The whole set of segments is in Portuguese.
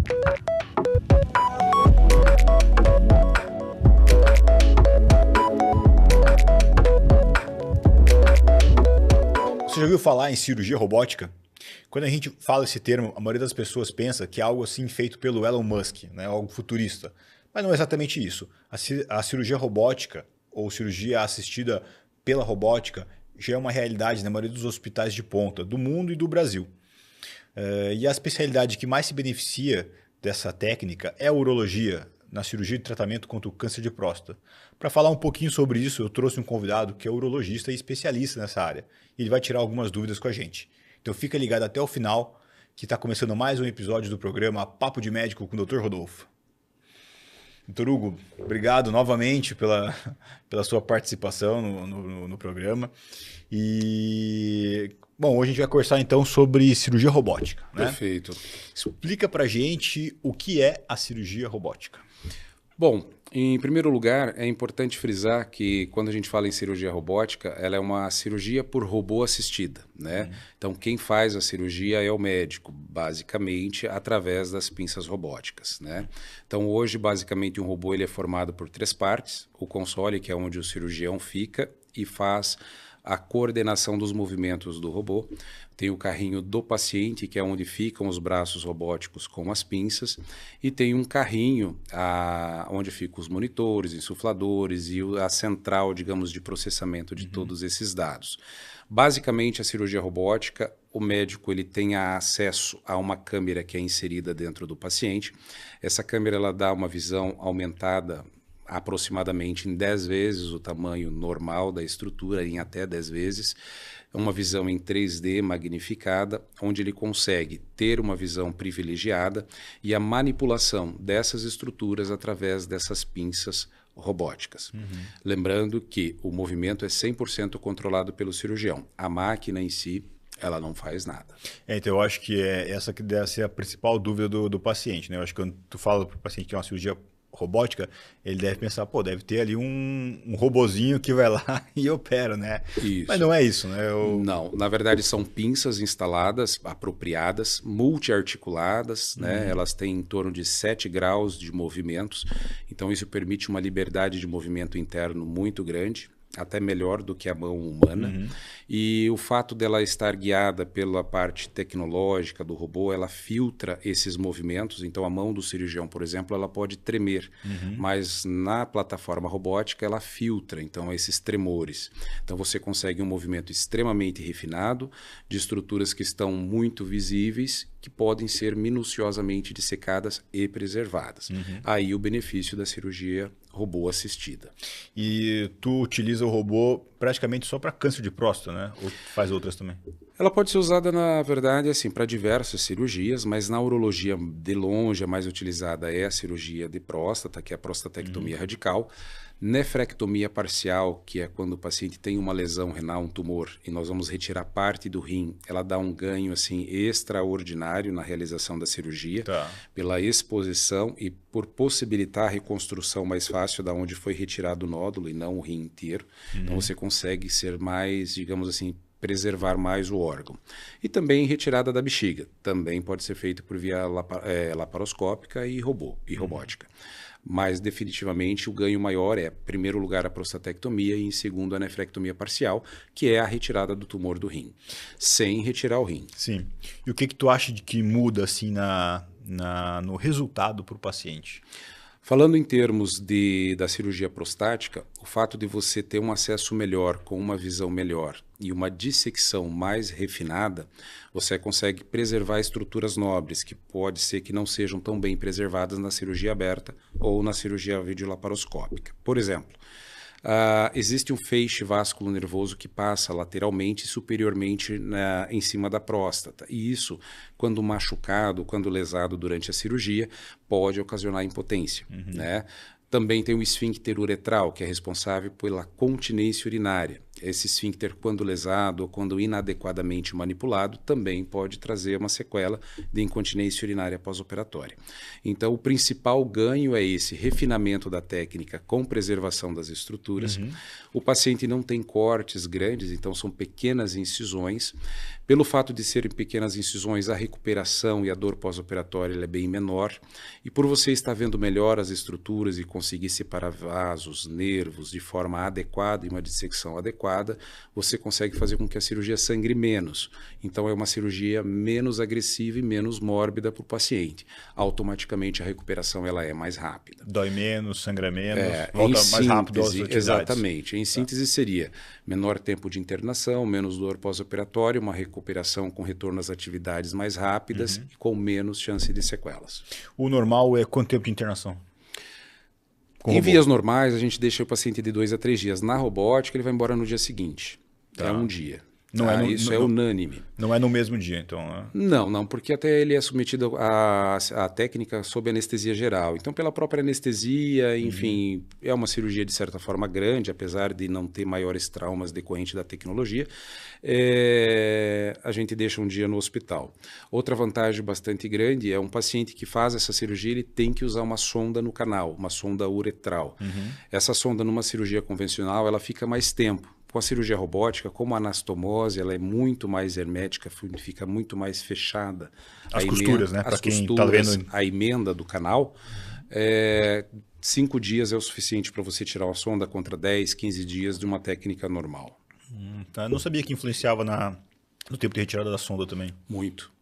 Você já ouviu falar em cirurgia robótica? Quando a gente fala esse termo, a maioria das pessoas pensa que é algo assim feito pelo Elon Musk, né? Algo futurista. Mas não é exatamente isso. A cirurgia robótica, ou cirurgia assistida pela robótica, já é uma realidade na maioria dos hospitais de ponta do mundo e do Brasil. E a especialidade que mais se beneficia dessa técnica é a urologia, na cirurgia de tratamento contra o câncer de próstata. Para falar um pouquinho sobre isso, eu trouxe um convidado que é urologista e especialista nessa área. E ele vai tirar algumas dúvidas com a gente. Então fica ligado até o final, que está começando mais um episódio do programa Papo de Médico com o Dr. Rodolfo. Dr. Hugo, obrigado novamente pela sua participação no programa. E, bom, hoje a gente vai conversar então sobre cirurgia robótica, né? Perfeito. Explica pra gente o que é a cirurgia robótica. Bom, em primeiro lugar, é importante frisar que quando a gente fala em cirurgia robótica, ela é uma cirurgia por robô assistida, né? Então, quem faz a cirurgia é o médico, basicamente, através das pinças robóticas, né? Então, hoje, basicamente, um robô ele é formado por 3 partes. O console, que é onde o cirurgião fica e faz a coordenação dos movimentos do robô. Tem o carrinho do paciente, que é onde ficam os braços robóticos com as pinças, e tem um carrinho onde ficam os monitores, insufladores e a central, digamos, de processamento de todos esses dados. Basicamente, a cirurgia robótica, o médico ele tem acesso a uma câmera que é inserida dentro do paciente. Essa câmera ela dá uma visão aumentada aproximadamente em 10 vezes o tamanho normal da estrutura, em até 10 vezes, uma visão em 3D magnificada, onde ele consegue ter uma visão privilegiada e a manipulação dessas estruturas através dessas pinças robóticas. Lembrando que o movimento é 100% controlado pelo cirurgião. A máquina em si, ela não faz nada. Então eu acho que é essa que deve ser a principal dúvida do paciente, né? Eu acho que quando tu fala para o paciente que é uma cirurgia robótica, ele deve pensar, deve ter ali um robozinho que vai lá e opera, né? Isso. Mas não é isso, né? Não, na verdade são pinças instaladas, apropriadas, multiarticuladas, né? Elas têm em torno de 7 graus de movimentos, então isso permite uma liberdade de movimento interno muito grande, até melhor do que a mão humana. E o fato dela estar guiada pela parte tecnológica do robô, ela filtra esses movimentos. Então, a mão do cirurgião, por exemplo, ela pode tremer, mas na plataforma robótica ela filtra, então, esses tremores. Então, você consegue um movimento extremamente refinado, de estruturas que estão muito visíveis, que podem ser minuciosamente dissecadas e preservadas. Aí o benefício da cirurgia robô assistida. E tu utiliza o robô praticamente só para câncer de próstata, né? Ou faz outras também? Ela pode ser usada, na verdade, assim, para diversas cirurgias, mas na urologia, de longe, a mais utilizada é a cirurgia de próstata, que é a prostatectomia radical. Nefrectomia parcial, que é quando o paciente tem uma lesão renal, um tumor, e nós vamos retirar parte do rim, ela dá um ganho assim extraordinário na realização da cirurgia, pela exposição e por possibilitar a reconstrução mais fácil da onde foi retirado o nódulo e não o rim inteiro. Então você consegue ser mais, digamos assim, preservar mais o órgão. E também retirada da bexiga, também pode ser feito por via laparoscópica e robótica. Mas definitivamente o ganho maior é, em primeiro lugar, a prostatectomia e em segundo a nefrectomia parcial, que é a retirada do tumor do rim, sem retirar o rim. Sim. E o que tu acha de que muda assim no resultado para o paciente? Falando em termos da cirurgia prostática, o fato de você ter um acesso melhor, com uma visão melhor e uma dissecção mais refinada, você consegue preservar estruturas nobres, que pode ser que não sejam tão bem preservadas na cirurgia aberta ou na cirurgia videolaparoscópica. Por exemplo, existe um feixe vasculo nervoso que passa lateralmente e superiormente em cima da próstata. E isso, quando machucado, quando lesado durante a cirurgia, pode ocasionar impotência, né? Também tem o esfíncter uretral, que é responsável pela continência urinária. Esse esfíncter, quando lesado ou quando inadequadamente manipulado, também pode trazer uma sequela de incontinência urinária pós-operatória. Então, o principal ganho é esse refinamento da técnica com preservação das estruturas. O paciente não tem cortes grandes, então são pequenas incisões. Pelo fato de serem pequenas incisões, a recuperação e a dor pós-operatória é bem menor. E por você estar vendo melhor as estruturas e conseguir separar vasos, nervos de forma adequada e uma dissecção adequada, você consegue fazer com que a cirurgia sangre menos. Então é uma cirurgia menos agressiva e menos mórbida para o paciente. Automaticamente a recuperação ela é mais rápida. Dói menos, sangra menos, volta mais rápido às atividades. Exatamente. Em síntese seria menor tempo de internação, menos dor pós-operatória, uma recuperação com retorno às atividades mais rápidas e com menos chance de sequelas. O normal é quanto tempo de internação? Em vias normais, a gente deixa o paciente de 2 a 3 dias. Na robótica, ele vai embora no dia seguinte. É um dia. Isso é unânime. Não é no mesmo dia, então? Né? Não, porque até ele é submetido à técnica sob anestesia geral. Então, pela própria anestesia, enfim, é uma cirurgia de certa forma grande, apesar de não ter maiores traumas decorrentes da tecnologia. A gente deixa um dia no hospital. Outra vantagem bastante grande é um paciente que faz essa cirurgia, ele tem que usar uma sonda no canal, uma sonda uretral. Essa sonda, numa cirurgia convencional, ela fica mais tempo. Com a cirurgia robótica, como a anastomose, ela é muito mais hermética, fica muito mais fechada. As costuras, né? Para quem está vendo. A emenda do canal, 5 dias é o suficiente para você tirar a sonda contra 10, 15 dias de uma técnica normal. Tá. Eu não sabia que influenciava no tempo de retirada da sonda também. Muito.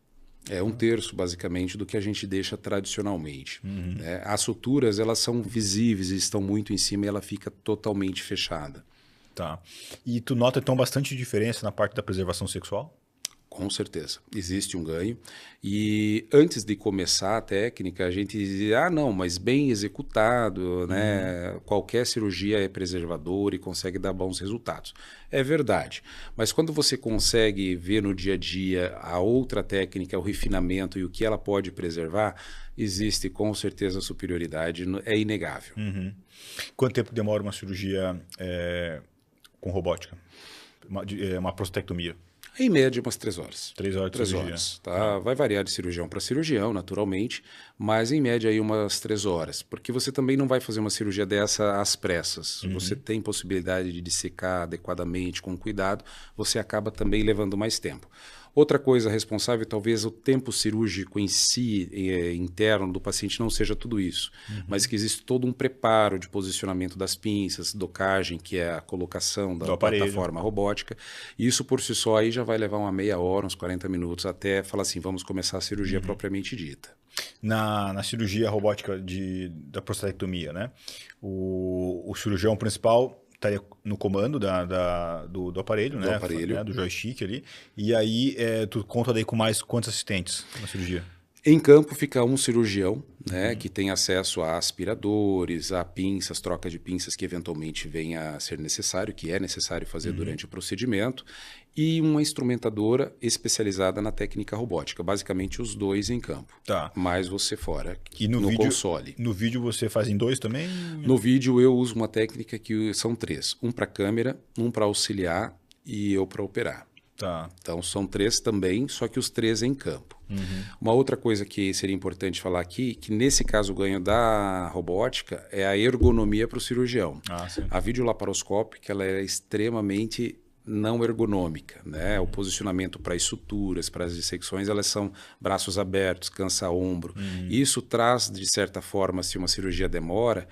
É 1/3, basicamente, do que a gente deixa tradicionalmente. As suturas, elas são visíveis, estão muito em cima e ela fica totalmente fechada. Tá. E tu nota, então, bastante diferença na parte da preservação sexual? Com certeza. Existe um ganho. E antes de começar a técnica, a gente dizia, não, mas bem executado, né? Qualquer cirurgia é preservadora e consegue dar bons resultados. É verdade. Mas quando você consegue ver no dia a dia a outra técnica, o refinamento e o que ela pode preservar, existe com certeza superioridade, é inegável. Quanto tempo demora uma cirurgia com robótica? Uma prostatectomia? Em média, umas 3 horas. 3 horas de cirurgia. Tá? Vai variar de cirurgião para cirurgião, naturalmente, mas em média aí umas 3 horas. Porque você também não vai fazer uma cirurgia dessa às pressas. Você tem possibilidade de dissecar adequadamente, com cuidado, você acaba também levando mais tempo. Outra coisa responsável, talvez o tempo cirúrgico em si, interno do paciente, não seja tudo isso, mas que existe todo um preparo de posicionamento das pinças, docagem, que é a colocação da plataforma robótica. E isso por si só aí já vai levar uma meia hora, uns 40 minutos, até falar assim, vamos começar a cirurgia propriamente dita. Na cirurgia robótica da prostatectomia, né? O cirurgião principal estaria no comando do aparelho, né? Aparelho. Do joystick ali. E aí, tu conta daí com mais quantos assistentes na cirurgia? Em campo fica um cirurgião, né, que tem acesso a aspiradores, a pinças, troca de pinças que eventualmente venha a ser necessário, que é necessário fazer durante o procedimento, e uma instrumentadora especializada na técnica robótica. Basicamente os dois em campo, mais você fora, e no console. No vídeo você faz em 2 também? No vídeo eu uso uma técnica que são 3. Um para câmera, um para auxiliar e eu para operar. Tá. Então são 3 também, só que os 3 em campo. Uma outra coisa que seria importante falar aqui, que nesse caso o ganho da robótica é a ergonomia para o cirurgião. A videolaparoscópica ela é extremamente não ergonômica, né? O posicionamento para as suturas, para as dissecções, elas são braços abertos, cansa-ombro. Isso traz, de certa forma, se uma cirurgia demora,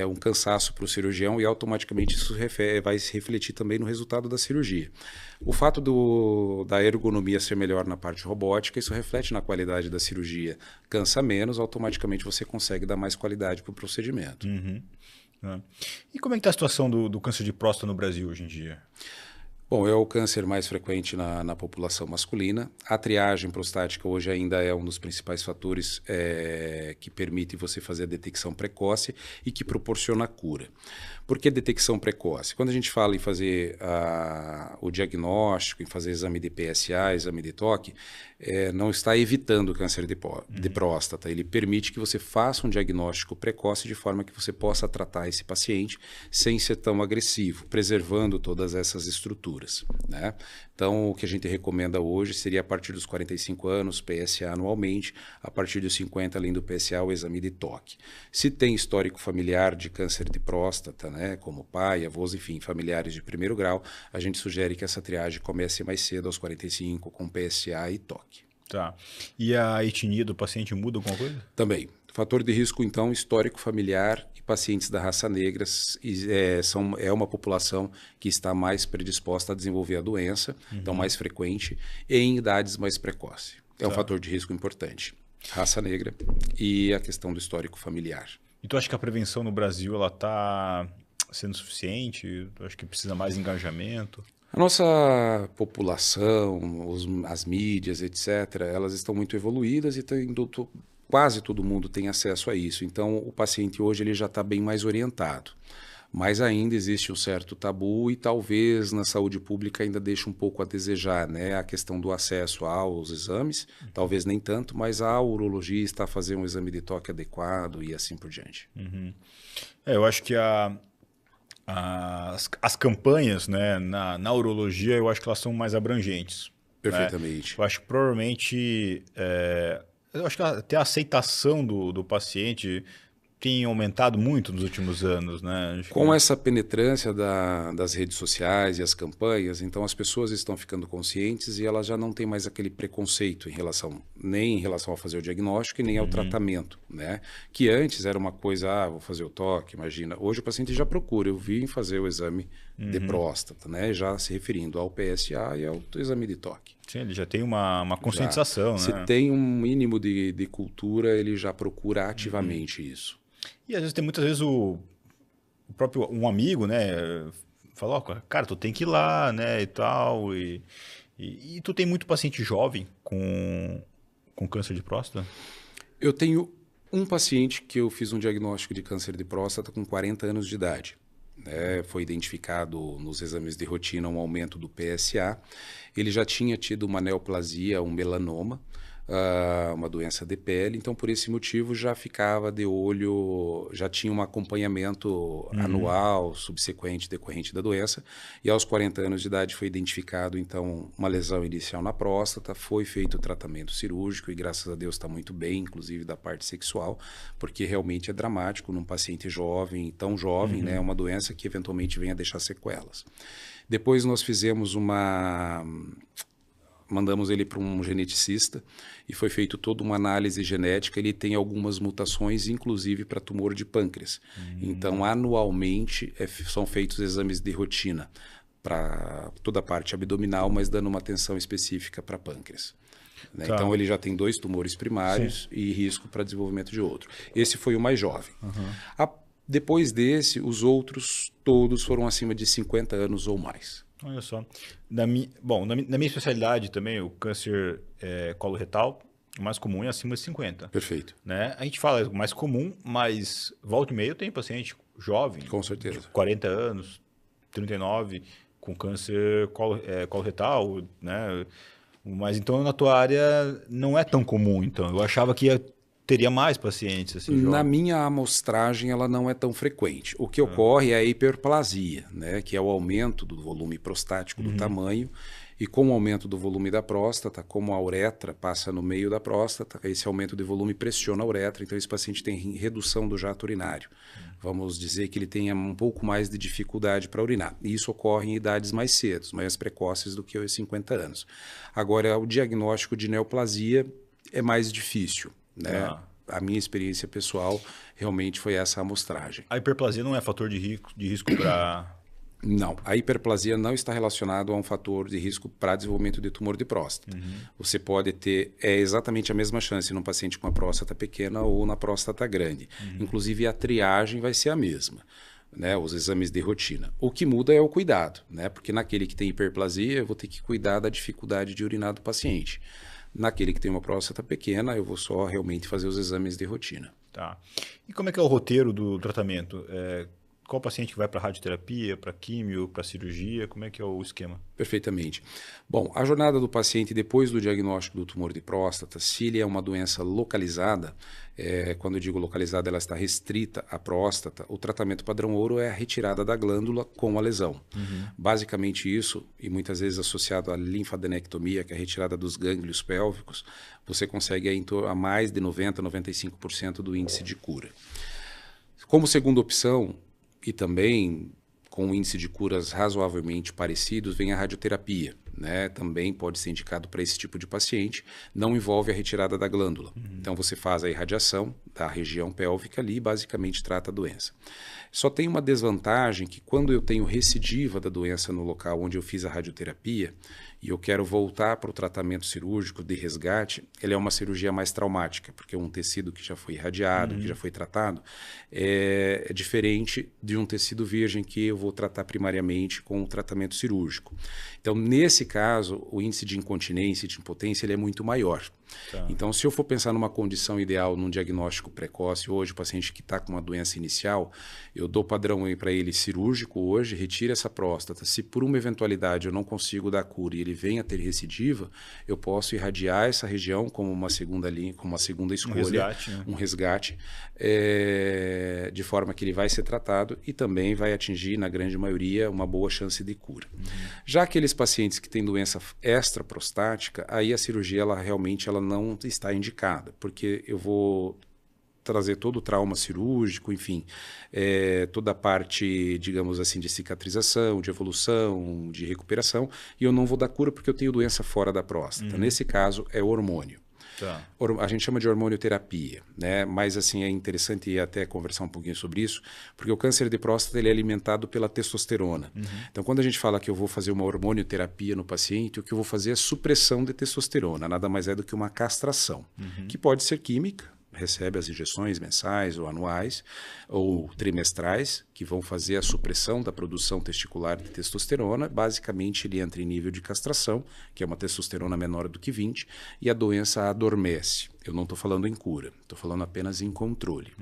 um cansaço para o cirurgião e automaticamente isso vai se refletir também no resultado da cirurgia. O fato da ergonomia ser melhor na parte robótica, isso reflete na qualidade da cirurgia. Cansa menos, automaticamente você consegue dar mais qualidade para o procedimento. E como é que está a situação do câncer de próstata no Brasil hoje em dia? Bom, é o câncer mais frequente na população masculina. A triagem prostática hoje ainda é um dos principais fatores que permite você fazer a detecção precoce e que proporciona a cura. Por que detecção precoce? Quando a gente fala em fazer o diagnóstico, em fazer exame de PSA, exame de toque, não está evitando o câncer de próstata. Ele permite que você faça um diagnóstico precoce de forma que você possa tratar esse paciente sem ser tão agressivo, preservando todas essas estruturas. fissuras, né? Então, o que a gente recomenda hoje seria a partir dos 45 anos, PSA anualmente, a partir dos 50, além do PSA, o exame de toque. Se tem histórico familiar de câncer de próstata, né, como pai, avós, enfim, familiares de primeiro grau, a gente sugere que essa triagem comece mais cedo, aos 45, com PSA e toque. Tá. E a etnia do paciente muda alguma coisa? Também. Fator de risco, então, histórico familiar e pacientes da raça negra é uma população que está mais predisposta a desenvolver a doença, então mais frequente, e em idades mais precoces. É um fator de risco importante. Raça negra e a questão do histórico familiar. E tu acha que a prevenção no Brasil ela está sendo suficiente? Tu acha que precisa mais engajamento? A nossa população, as mídias, etc., elas estão muito evoluídas e quase todo mundo tem acesso a isso. Então, o paciente hoje ele já está bem mais orientado. Mas ainda existe um certo tabu e talvez na saúde pública ainda deixe um pouco a desejar, né? A questão do acesso aos exames, talvez nem tanto, mas a urologista a fazer um exame de toque adequado e assim por diante. Uhum. Eu acho que as campanhas, né, na urologia, eu acho que elas são mais abrangentes. Perfeitamente. Né? Eu acho que provavelmente... eu acho que até a aceitação do paciente tem aumentado muito nos últimos anos, né? Com essa penetrância das redes sociais e as campanhas, então as pessoas estão ficando conscientes e elas já não têm mais aquele preconceito nem em relação a fazer o diagnóstico e nem ao tratamento, né? Que antes era uma coisa, vou fazer o toque, imagina. Hoje o paciente já procura, eu vim fazer o exame de próstata, né? Já se referindo ao PSA e ao exame de toque. Sim, ele já tem uma conscientização, né? Se tem um mínimo de cultura, ele já procura ativamente isso. E às vezes tem muitas vezes um amigo, né, fala, ó, cara, tu tem que ir lá, né, e tal, e tu tem muito paciente jovem com câncer de próstata? Eu tenho um paciente que eu fiz um diagnóstico de câncer de próstata com 40 anos de idade. Foi identificado nos exames de rotina um aumento do PSA. Ele já tinha tido uma neoplasia, um melanoma, uma doença de pele, então por esse motivo já ficava de olho, já tinha um acompanhamento anual, subsequente, decorrente da doença, e aos 40 anos de idade foi identificado então uma lesão inicial na próstata, foi feito o tratamento cirúrgico e graças a Deus está muito bem, inclusive da parte sexual, porque realmente é dramático num paciente jovem, tão jovem, né, uma doença que eventualmente venha a deixar sequelas. Depois nós fizemos mandamos ele para um geneticista e foi feito toda uma análise genética. Ele tem algumas mutações, inclusive para tumor de pâncreas. Então, anualmente, são feitos exames de rotina para toda a parte abdominal, mas dando uma atenção específica para pâncreas. Né? Então, ele já tem 2 tumores primários e risco para desenvolvimento de outro. Esse foi o mais jovem. Depois desse, os outros todos foram acima de 50 anos ou mais. Olha só. Na minha especialidade também, o câncer coloretal, o mais comum é acima de 50. Perfeito. Né? A gente fala o mais comum, mas volta e meia tem paciente jovem. Com certeza. De 40 anos, 39, com câncer coloretal, né? Mas então na tua área não é tão comum, então. Eu achava que teria mais pacientes assim, Na minha amostragem, ela não é tão frequente. O que ocorre é a hiperplasia, né? Que é o aumento do volume prostático, do tamanho. E com o aumento do volume da próstata, como a uretra passa no meio da próstata, esse aumento de volume pressiona a uretra, então esse paciente tem redução do jato urinário. Vamos dizer que ele tenha um pouco mais de dificuldade para urinar. E isso ocorre em idades mais cedas, mais precoces do que os 50 anos. Agora, o diagnóstico de neoplasia é mais difícil. Né? A minha experiência pessoal realmente foi essa amostragem. A hiperplasia não é fator de risco para... Não, a hiperplasia não está relacionada a um fator de risco para desenvolvimento de tumor de próstata. Você pode ter exatamente a mesma chance num paciente com a próstata pequena ou na próstata grande. Inclusive a triagem vai ser a mesma. Né, os exames de rotina. O que muda é o cuidado, né? Porque naquele que tem hiperplasia, eu vou ter que cuidar da dificuldade de urinar do paciente. Naquele que tem uma próstata pequena, eu vou só realmente fazer os exames de rotina. Tá. E como é que é o roteiro do tratamento? qual paciente que vai para radioterapia, para químio, para cirurgia? Como é que é o esquema? Perfeitamente. Bom, a jornada do paciente depois do diagnóstico do tumor de próstata, se ele é uma doença localizada, quando eu digo localizada, ela está restrita à próstata, o tratamento padrão ouro é a retirada da glândula com a lesão. Basicamente isso, e muitas vezes associado à linfadenectomia, que é a retirada dos gânglios pélvicos, você consegue aí a mais de 90%, 95% do índice de cura. Como segunda opção, e também com um índice de curas razoavelmente parecidos, vem a radioterapia. Né? Também pode ser indicado para esse tipo de paciente, não envolve a retirada da glândula. Então você faz a irradiação da região pélvica ali e basicamente trata a doença. Só tem uma desvantagem que quando eu tenho recidiva da doença no local onde eu fiz a radioterapia e eu quero voltar para o tratamento cirúrgico de resgate, ele é uma cirurgia mais traumática, porque um tecido que já foi irradiado, que já foi tratado, é diferente de um tecido virgem que eu vou tratar primariamente com o tratamento cirúrgico. Então, nesse caso, o índice de incontinência e de impotência ele é muito maior. Tá. Então, se eu for pensar numa condição ideal, num diagnóstico precoce, hoje o paciente que está com uma doença inicial, eu dou padrão para ele cirúrgico hoje, retira essa próstata. Se por uma eventualidade eu não consigo dar cura e ele venha a ter recidiva, eu posso irradiar essa região como uma segunda linha, como uma segunda escolha, um resgate, de forma que ele vai ser tratado e também vai atingir, na grande maioria, uma boa chance de cura. Já aqueles pacientes que têm doença extraprostática, aí a cirurgia ela realmente não está indicada, porque eu vou trazer todo o trauma cirúrgico, enfim, toda a parte, digamos assim, de cicatrização, de evolução, de recuperação, e eu não vou dar cura porque eu tenho doença fora da próstata. Nesse caso, é hormônio. Tá. A gente chama de hormonioterapia, né? Mas assim é interessante até conversar um pouquinho sobre isso, porque o câncer de próstata ele é alimentado pela testosterona. Então, quando a gente fala que eu vou fazer uma hormonioterapia no paciente, o que eu vou fazer é supressão de testosterona, nada mais é do que uma castração, que pode ser química, recebe as injeções mensais ou anuais ou trimestrais que vão fazer a supressão da produção testicular de testosterona. Basicamente, ele entra em nível de castração, que é uma testosterona menor do que 20, e a doença adormece. Eu não estou falando em cura, estou falando apenas em controle.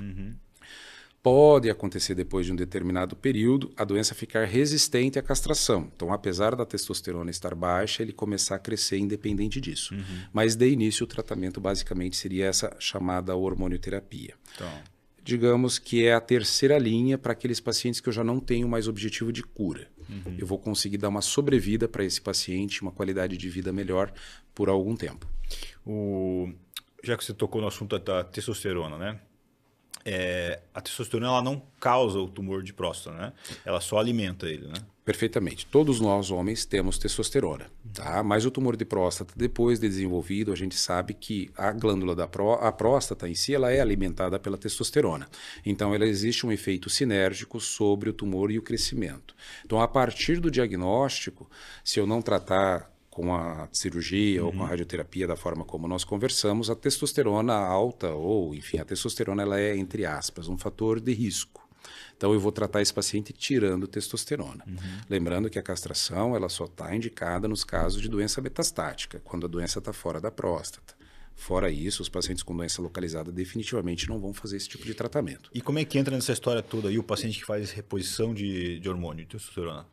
Pode acontecer depois de um determinado período a doença ficar resistente à castração. Então, apesar da testosterona estar baixa, ele começar a crescer independente disso. Mas, de início, o tratamento basicamente seria essa chamada hormonioterapia. Então, digamos que é a terceira linha para aqueles pacientes que eu já não tenho mais objetivo de cura. Eu vou conseguir dar uma sobrevida para esse paciente, uma qualidade de vida melhor por algum tempo. Já que você tocou no assunto da testosterona, né? A testosterona ela não causa o tumor de próstata, né? Ela só alimenta ele, né? Perfeitamente. Todos nós, homens, temos testosterona, tá? Mas o tumor de próstata, depois de desenvolvido, a gente sabe que a glândula a próstata em si, ela é alimentada pela testosterona. Então, ela existe um efeito sinérgico sobre o tumor e o crescimento. Então, a partir do diagnóstico, se eu não tratar com a cirurgia ou com a radioterapia da forma como nós conversamos, a testosterona alta ou, enfim, a testosterona ela é, entre aspas, um fator de risco. Então, eu vou tratar esse paciente tirando testosterona. Lembrando que a castração ela só está indicada nos casos de doença metastática, quando a doença está fora da próstata. Fora isso, os pacientes com doença localizada definitivamente não vão fazer esse tipo de tratamento. E como é que entra nessa história toda aí o paciente que faz reposição de hormônio, de testosterona?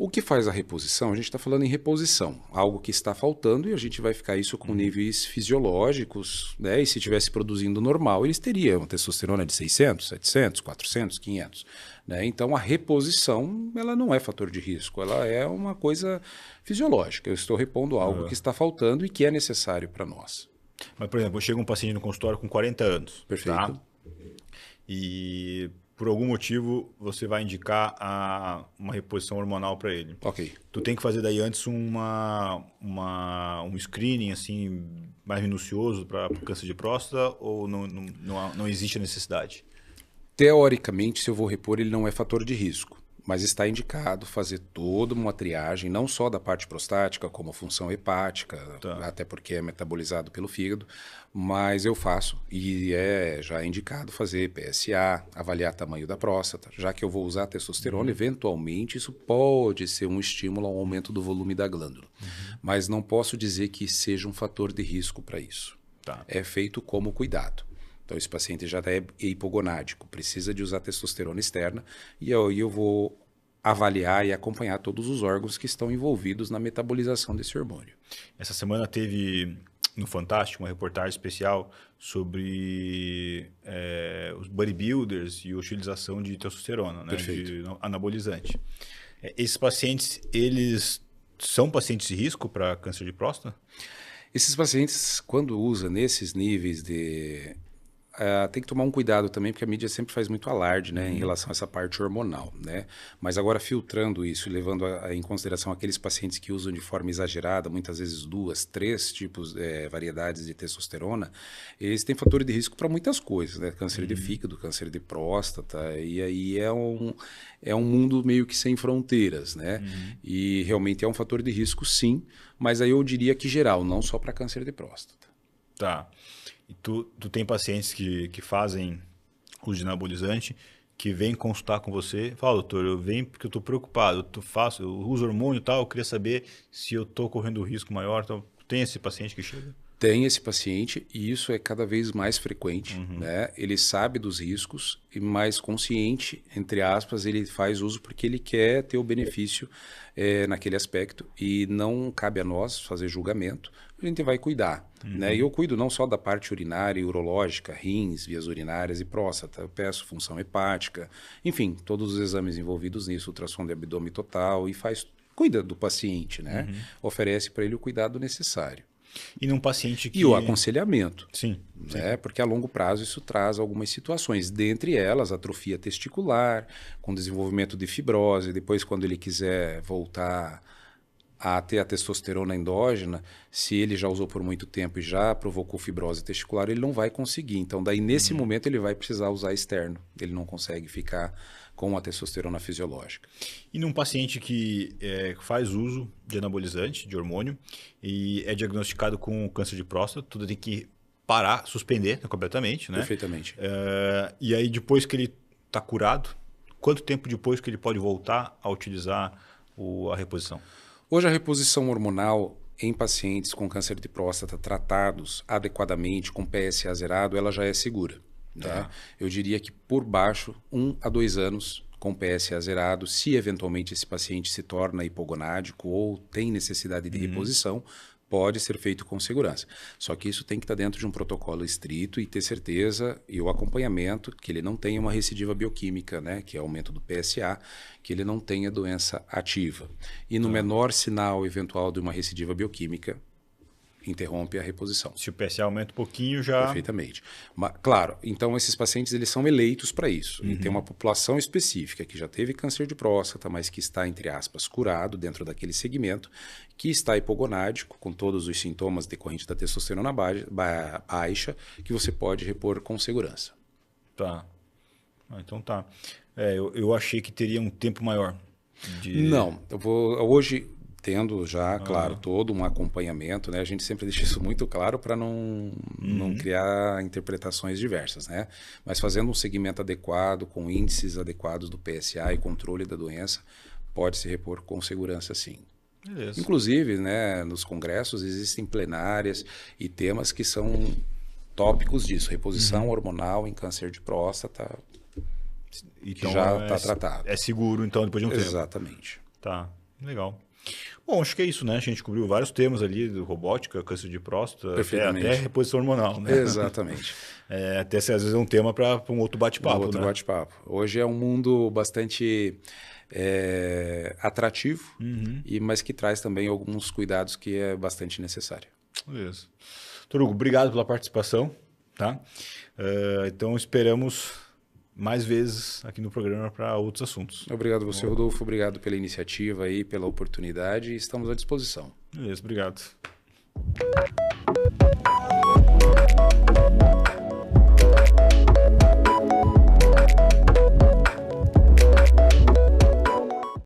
O que faz a reposição? A gente está falando em reposição, algo que está faltando e a gente vai ficar isso com níveis fisiológicos, né? E se estivesse produzindo normal, eles teriam uma testosterona de 600, 700, 400, 500. Né? Então, a reposição ela não é fator de risco, ela é uma coisa fisiológica. Eu estou repondo algo que está faltando e que é necessário para nós. Mas, por exemplo, chega um paciente no consultório com 40 anos. Perfeito. Tá? E por algum motivo você vai indicar uma reposição hormonal para ele. Ok. Tu tem que fazer daí antes um screening assim mais minucioso para o câncer de próstata ou não existe a necessidade? Teoricamente, se eu vou repor, ele não é fator de risco. Mas está indicado fazer toda uma triagem, não só da parte prostática, como a função hepática, até porque é metabolizado pelo fígado, mas eu faço e é já indicado fazer PSA, avaliar tamanho da próstata, já que eu vou usar testosterona, eventualmente isso pode ser um estímulo ao aumento do volume da glândula, mas não posso dizer que seja um fator de risco para isso. É feito como cuidado. Então, esse paciente já é hipogonádico, precisa de usar testosterona externa, e aí eu vou avaliar e acompanhar todos os órgãos que estão envolvidos na metabolização desse hormônio. Essa semana teve no Fantástico uma reportagem especial sobre os bodybuilders e a utilização de testosterona, né, de anabolizante. Esses pacientes, eles são pacientes de risco para câncer de próstata? Esses pacientes, quando usa nesses níveis de... tem que tomar um cuidado também, porque a mídia sempre faz muito alarde, né, em relação a essa parte hormonal, né? Mas agora filtrando isso, levando em consideração aqueles pacientes que usam de forma exagerada, muitas vezes 2, 3 tipos, variedades de testosterona, eles têm fator de risco para muitas coisas, né? Câncer de fígado, câncer de próstata, e aí é um mundo meio que sem fronteiras, né? E realmente é um fator de risco, sim, mas aí eu diria que geral, não só para câncer de próstata. Tá. E tu tem pacientes que fazem uso de anabolizante, que vêm consultar com você, fala, doutor, eu venho porque eu estou preocupado, eu uso hormônio e tal, eu queria saber se eu estou correndo risco maior. Então, tem esse paciente que chega? Tem esse paciente e isso é cada vez mais frequente, né? Ele sabe dos riscos e mais consciente, entre aspas, ele faz uso porque ele quer ter o benefício naquele aspecto e não cabe a nós fazer julgamento, a gente vai cuidar, né? E eu cuido não só da parte urinária e urológica, rins, vias urinárias e próstata, eu peço função hepática, enfim, todos os exames envolvidos nisso, ultrassom de abdômen total e cuida do paciente, né? Oferece para ele o cuidado necessário. E num paciente que... E o aconselhamento. Sim. Né? Porque a longo prazo isso traz algumas situações, dentre elas atrofia testicular, com desenvolvimento de fibrose, depois quando ele quiser voltar a ter a testosterona endógena, se ele já usou por muito tempo e já provocou fibrose testicular, ele não vai conseguir. Então daí nesse momento ele vai precisar usar externo, ele não consegue ficar com a testosterona fisiológica. E num paciente que faz uso de anabolizante, de hormônio, e é diagnosticado com câncer de próstata, tudo tem que parar, suspender completamente, né? Perfeitamente. E aí depois que ele está curado, quanto tempo depois que ele pode voltar a utilizar a reposição? Hoje a reposição hormonal em pacientes com câncer de próstata tratados adequadamente com PSA zerado, ela já é segura. Né? Eu diria que por baixo, 1 a 2 anos com PSA zerado, se eventualmente esse paciente se torna hipogonádico ou tem necessidade de reposição, pode ser feito com segurança. Só que isso tem que estar dentro de um protocolo estrito e ter certeza e o acompanhamento que ele não tenha uma recidiva bioquímica, né, que é aumento do PSA, que ele não tenha doença ativa. E no menor sinal eventual de uma recidiva bioquímica, interrompe a reposição. Se o PSA aumenta um pouquinho, já... Perfeitamente. Mas, claro, então esses pacientes eles são eleitos para isso. E tem uma população específica que já teve câncer de próstata, mas que está, entre aspas, curado dentro daquele segmento, que está hipogonádico, com todos os sintomas decorrentes da testosterona baixa, que você pode repor com segurança. Tá. Então tá. Eu achei que teria um tempo maior. Não, hoje... Tendo já, claro, todo um acompanhamento, né? A gente sempre deixa isso muito claro para não criar interpretações diversas, né? Mas fazendo um segmento adequado, com índices adequados do PSA e controle da doença, pode se repor com segurança, sim. Beleza. Inclusive, né, nos congressos existem plenárias e temas que são tópicos disso. Reposição hormonal em câncer de próstata, Então, que já está tratado. É seguro, então, depois de um tempo. Exatamente. Tá, legal. Bom, acho que é isso, né? A gente cobriu vários temas ali, do robótica, câncer de próstata, até reposição hormonal, né? Exatamente. Até às vezes é um tema para um outro bate-papo, né? Bate-papo. Hoje é um mundo bastante atrativo, mas que traz também alguns cuidados que é bastante necessário. Beleza. Doutor Hugo, obrigado pela participação, tá? Então esperamos mais vezes aqui no programa para outros assuntos. Obrigado a você, Rodolfo. Obrigado pela iniciativa e pela oportunidade. Estamos à disposição. Beleza, obrigado.